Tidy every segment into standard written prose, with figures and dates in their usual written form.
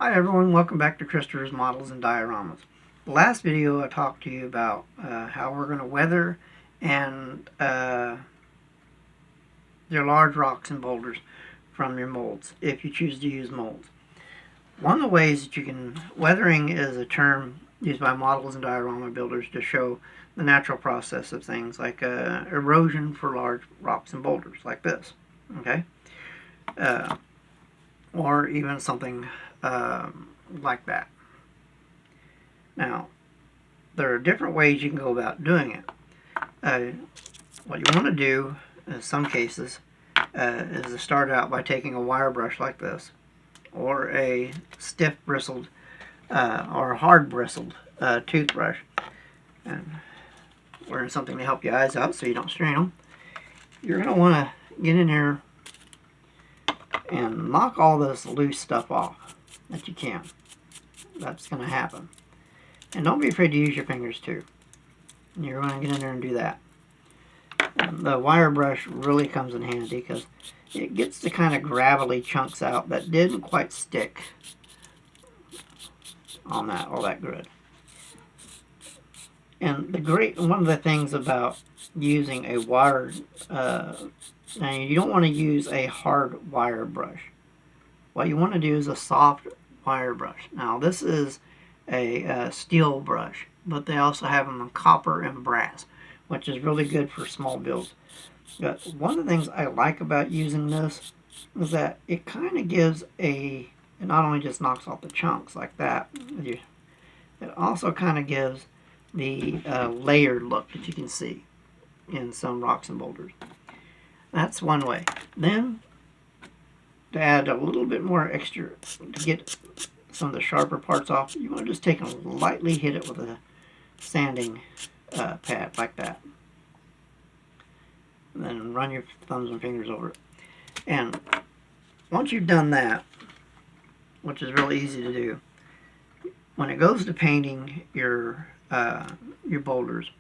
Hi everyone, welcome back to Christopher's Models and Dioramas. The last video I talked to you about how we're going to weather and your large rocks and boulders from your molds, if you choose to use molds. One of the ways that you can, weathering is a term used by models and diorama builders to show the natural process of things like erosion for large rocks and boulders like this, okay? Or even something like that. Now, there are different ways you can go about doing it. What you want to do, in some cases, is to start out by taking a wire brush like this, or a stiff bristled or hard bristled toothbrush, and wearing something to help your eyes out so you don't strain them. You're going to want to get in here and knock all this loose stuff off that you can. That's going to happen. And don't be afraid to use your fingers too. You're going to get in there and do that. And the wire brush really comes in handy because it gets the kind of gravelly chunks out that didn't quite stick on that all that good. And one of the things about using a wire, now you don't want to use a hard wire brush. What you want to do is a soft wire brush. Now this is a steel brush, but they also have them in copper and brass, which is really good for small builds. But one of the things I like about using this is that it kind of gives it not only just knocks off the chunks like that, it also kind of gives the layered look that you can see in some rocks and boulders. That's one way. Then, to add a little bit more extra, to get some of the sharper parts off, you want to just take and lightly hit it with a sanding pad like that. And then run your thumbs and fingers over it. And once you've done that, which is really easy to do, when it goes to painting your boulders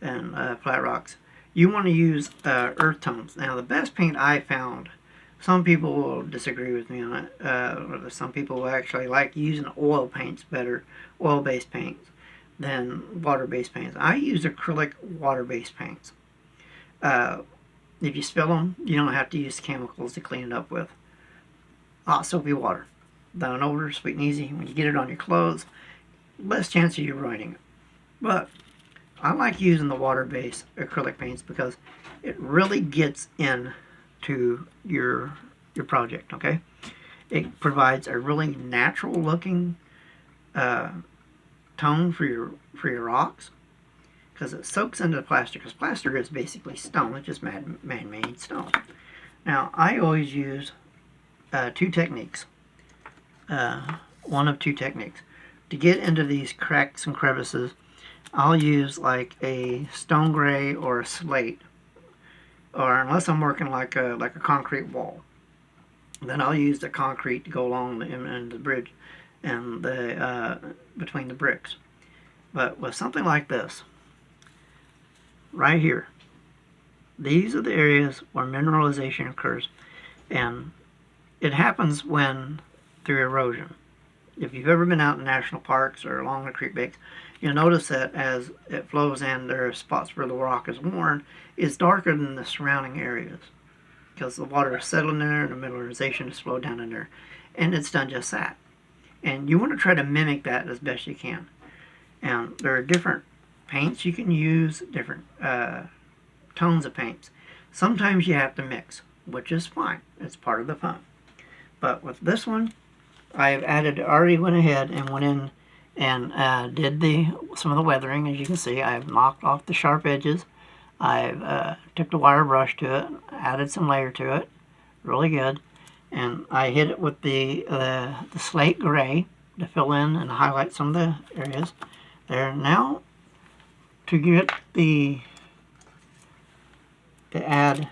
and flat rocks, you want to use earth tones. Now the best paint I found, some people will disagree with me on it, some people will actually like using oil paints better, oil-based paints, than water-based paints. I use acrylic water-based paints. If you spill them, you don't have to use chemicals to clean it up with. Hot soapy water. Down over, sweet and easy. When you get it on your clothes, less chance of you ruining it. But I like using the water-based acrylic paints because it really gets into your project, okay? It provides a really natural looking tone for your rocks because it soaks into the plaster, because plaster is basically stone. It's just man-made stone. Now, I always use two techniques. One of two techniques. To get into these cracks and crevices, I'll use like a stone gray or a slate, or unless I'm working like a concrete wall, then I'll use the concrete to go along the bridge and between the bricks. But with something like this, right here, these are the areas where mineralization occurs, and it happens through erosion. If you've ever been out in national parks or along the creek banks, you'll notice that as it flows in, there are spots where the rock is worn. It's darker than the surrounding areas because the water is settling in there and the mineralization is flowed down in there. And it's done just that. And you want to try to mimic that as best you can. And there are different paints you can use, different tones of paints. Sometimes you have to mix, which is fine. It's part of the fun. But with this one, I have already went ahead and went in and did some of the weathering. As you can see, I've knocked off the sharp edges. I've took the wire brush to it, added some layer to it, really good, and I hit it with the slate gray to fill in and highlight some of the areas there. Now, to add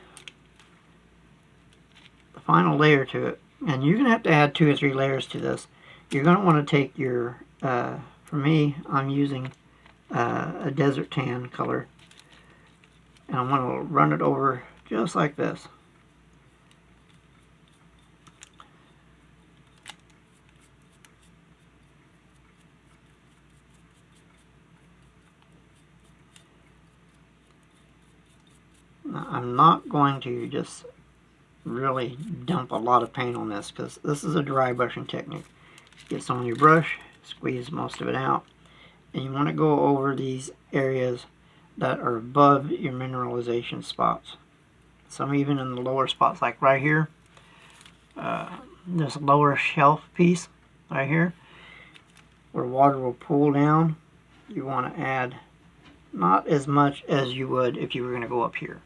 the final layer to it, and you're going to have to add 2 or 3 layers to this. You're going to want to take your, for me, I'm using a desert tan color, and I'm going to run it over just like this. I'm not going to just really dump a lot of paint on this because this is a dry brushing technique. Get some on your brush, squeeze most of it out, and you want to go over these areas that are above your mineralization spots. Some even in the lower spots, like right here, this lower shelf piece right here, where water will pool down. You want to add not as much as you would if you were going to go up here,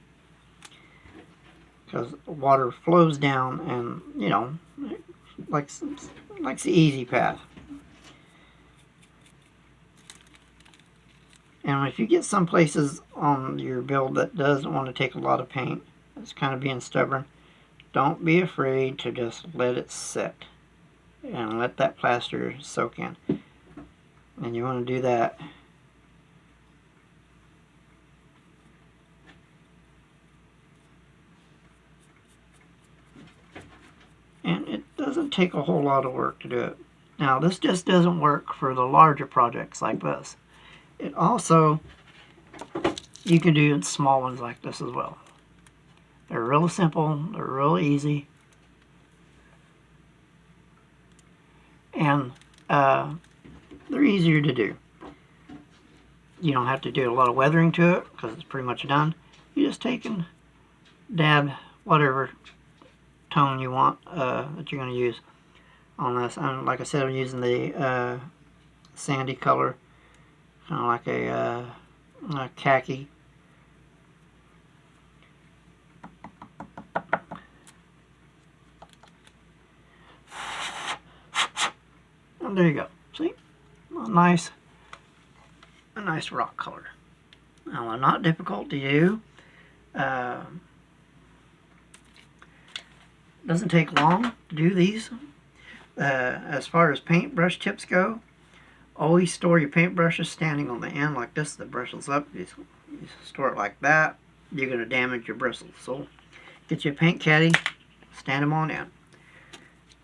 because water flows down and, you know, likes the easy path. And if you get some places on your build that doesn't want to take a lot of paint, it's kind of being stubborn, don't be afraid to just let it set and let that plaster soak in. And you want to do that and it doesn't take a whole lot of work to do it. Now this just doesn't work for the larger projects like this. It also, you can do small ones like this as well. They're real simple, they're real easy, and they're easier to do. You don't have to do a lot of weathering to it because it's pretty much done. You just take and dab whatever tone you want that you're going to use on this. And like I said, I'm using the sandy color, kind of like a khaki. And there you go. See, a nice rock color. Now, they're not difficult to do. Doesn't take long to do these. As far as paintbrush tips go, always store your paintbrushes standing on the end like this. The bristles up. You store it like that, you're going to damage your bristles. So get your paint caddy, stand them on end,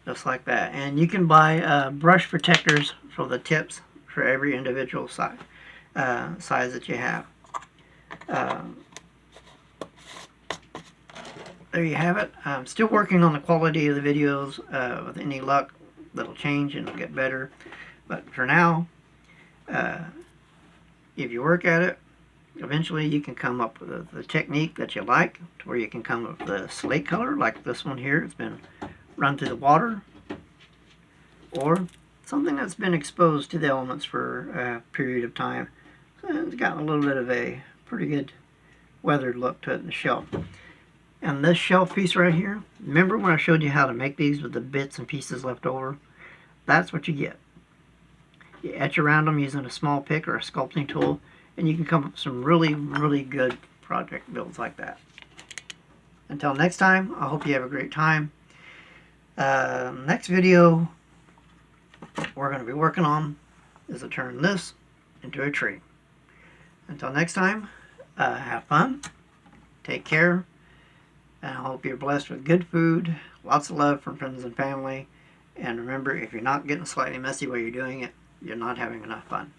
just like that. And you can buy brush protectors for the tips for every individual size that you have. There you have it. I'm still working on the quality of the videos. With any luck, that'll change and it'll get better. But for now, if you work at it, eventually you can come up with the technique that you like, to where you can come up with a slate color like this one here. It's been run through the water, or something that's been exposed to the elements for a period of time. So it's got a little bit of a pretty good weathered look to it in the shelf. And this shelf piece right here, remember when I showed you how to make these with the bits and pieces left over? That's what you get. You etch around them using a small pick or a sculpting tool, and you can come up with some really, really good project builds like that. Until next time, I hope you have a great time. Next video we're going to be working on is to turn this into a tree. Until next time, have fun, take care, and I hope you're blessed with good food, lots of love from friends and family, and remember, if you're not getting slightly messy while you're doing it, you're not having enough fun.